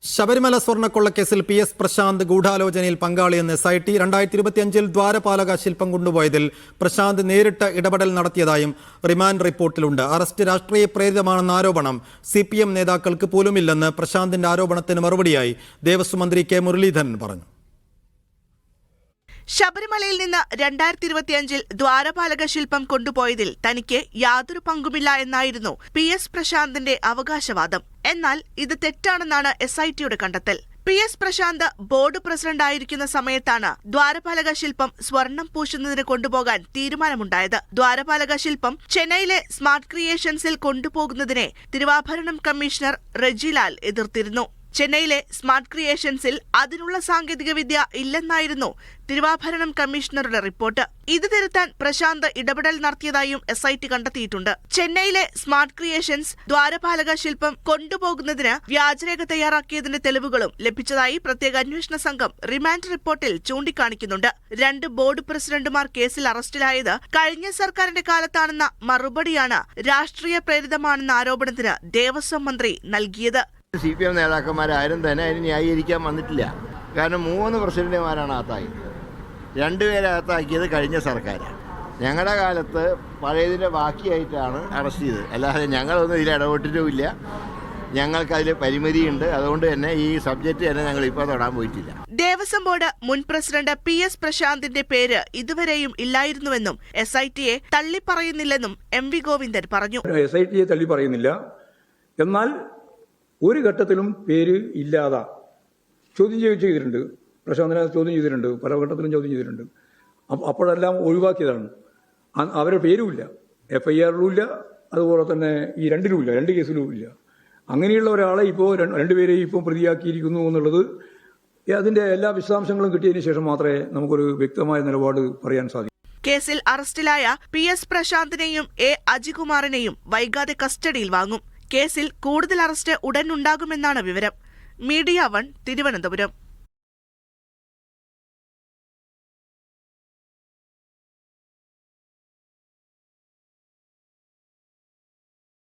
Sabarimala സ്വർണ്ണക്കൊള്ളക്കേസിൽ PS Prashant ഗൂഢാലോചനയിൽ പങ്കാളിയെന്ന് SIT 2025 ദ്വാരപാലക ശില്പം കൊണ്ടുപോയതിൽ പ്രശാന്ത് നേരിട്ട് ഇടപെടൽ നടത്തിയതായും റിമാൻഡ് റിപ്പോർട്ടിലുണ്ട്. അറസ്റ്റ് രാഷ്ട്രീയ പ്രേരിതമാണെന്ന ആരോപണം CPM നേതാക്കൾക്ക് പോലുമില്ലെന്ന് പ്രശാന്തിന്റെ ആരോപണത്തിന് മറുപടിയായി ദേവസ്വം മന്ത്രി K മുരളീധരൻ പറഞ്ഞു. ശബരിമലയിൽ നിന്ന് 2025 ദ്വാരപാലക ശില്പം കൊണ്ടുപോയതിൽ തനിക്ക് യാതൊരു പങ്കുമില്ല എന്നായിരുന്നു PS പ്രശാന്തിന്റെ അവകാശവാദം. എന്നാൽ ഇത് തെറ്റാണെന്നാണ് SITയുടെ കണ്ടെത്തൽ. PS പ്രശാന്ത് ബോർഡ് പ്രസിഡന്റായിരിക്കുന്ന സമയത്താണ് ദ്വാരപാലക ശില്പം സ്വർണം പൂശുന്നതിന് കൊണ്ടുപോകാൻ തീരുമാനമുണ്ടായത്. ദ്വാരപാലക ശില്പം ചെന്നൈയിലെ സ്മാർട്ട് ക്രിയേഷൻസിൽ കൊണ്ടുപോകുന്നതിനെ തിരുവാഭരണം കമ്മീഷണർ റെജിലാൽ എതിർത്തിരുന്നു. ചെന്നൈയിലെ സ്മാർട്ട് ക്രിയേഷൻസിൽ അതിനുള്ള സാങ്കേതികവിദ്യ ഇല്ലെന്നായിരുന്നു തിരുവാഭരണം കമ്മീഷണറുടെ റിപ്പോർട്ട്. ഇത് തിരുത്താൻ പ്രശാന്ത് ഇടപെടൽ നടത്തിയതായും SIT കണ്ടെത്തിയിട്ടുണ്ട്. ചെന്നൈയിലെ സ്മാർട്ട് ക്രിയേഷൻസ് ദ്വാരപാലക ശില്പം കൊണ്ടുപോകുന്നതിന് വ്യാജരേഖ തയ്യാറാക്കിയതിന്റെ തെളിവുകളും ലഭിച്ചതായി പ്രത്യേക അന്വേഷണ സംഘം റിമാൻഡ് റിപ്പോർട്ടിൽ ചൂണ്ടിക്കാണിക്കുന്നുണ്ട്. 2 ബോർഡ് പ്രസിഡന്റുമാർ കേസിൽ അറസ്റ്റിലായത് കഴിഞ്ഞ സർക്കാരിന്റെ കാലത്താണെന്ന മറുപടിയാണ് രാഷ്ട്രീയ പ്രേരിതമാണെന്ന ആരോപണത്തിന് ദേവസ്വം മന്ത്രി നൽകിയത്. CPM നേതാക്കന്മാരാരും തന്നെ അതിന് ന്യായീകരിക്കാൻ വന്നിട്ടില്ല. കാരണം 3 പ്രസിഡന്റുമാരാണ് അകത്താക്കിയത്. 2 പേരെ അകത്താക്കിയത് കഴിഞ്ഞ സർക്കാരാണ്. ഞങ്ങളുടെ കാലത്ത് പഴയതിൻ്റെ ബാക്കിയായിട്ടാണ് അറസ്റ്റ് ചെയ്തത്. അല്ലാതെ ഞങ്ങളൊന്നും ഇതിൽ ഇടപെട്ടിട്ടുമില്ല. ഞങ്ങൾക്കതിൽ പരിമിതിയുണ്ട്. അതുകൊണ്ട് തന്നെ ഈ സബ്ജക്റ്റ് തന്നെ ഞങ്ങൾ ഇപ്പോൾ തൊടാൻ പോയിട്ടില്ല. ദേവസ്വം ബോർഡ് മുൻ പ്രസിഡന്റ് PS പ്രശാന്തിന്റെ പേര് ഇതുവരെയും ഇല്ലായിരുന്നുവെന്നും SITയെ തള്ളിപ്പറയുന്നില്ലെന്നും MV ഗോവിന്ദൻ പറഞ്ഞു. SITയെ തള്ളി പറയുന്നില്ല, എന്നാൽ ഒരു ഘട്ടത്തിലും പേര് ഇല്ലാതെ ചോദ്യം ചെയ്തിട്ടുണ്ട്. പ്രശാന്തിനെ ചോദ്യം ചെയ്തിട്ടുണ്ട്, പല ഘട്ടത്തിലും ചോദ്യം ചെയ്തിട്ടുണ്ട്. അപ്പോഴെല്ലാം ഒഴിവാക്കിയതാണ്. അവരുടെ പേരുമില്ല, FIRലും ഇല്ല, അതുപോലെ തന്നെ ഈ 2 കേസിലും ഇല്ല. അങ്ങനെയുള്ള ഒരാളെ ഇപ്പോൾ 2 പേരെയും ഇപ്പോൾ പ്രതിയാക്കിയിരിക്കുന്നു എന്നുള്ളത് അതിന്റെ എല്ലാ വിശദാംശങ്ങളും കിട്ടിയതിന് ശേഷം മാത്രമേ നമുക്കൊരു വ്യക്തമായ നിലപാട് പറയാൻ സാധിക്കൂ. കേസിൽ അറസ്റ്റിലായ PS പ്രശാന്തിനെയും A അജികുമാറിനെയും വൈകാതെ കസ്റ്റഡിയിൽ വാങ്ങും. കേസിൽ കൂടുതൽ അറസ്റ്റ് ഉടൻ ഉണ്ടാകുമെന്നാണ് വിവരം. മീഡിയ 1 തിരുവനന്തപുരം.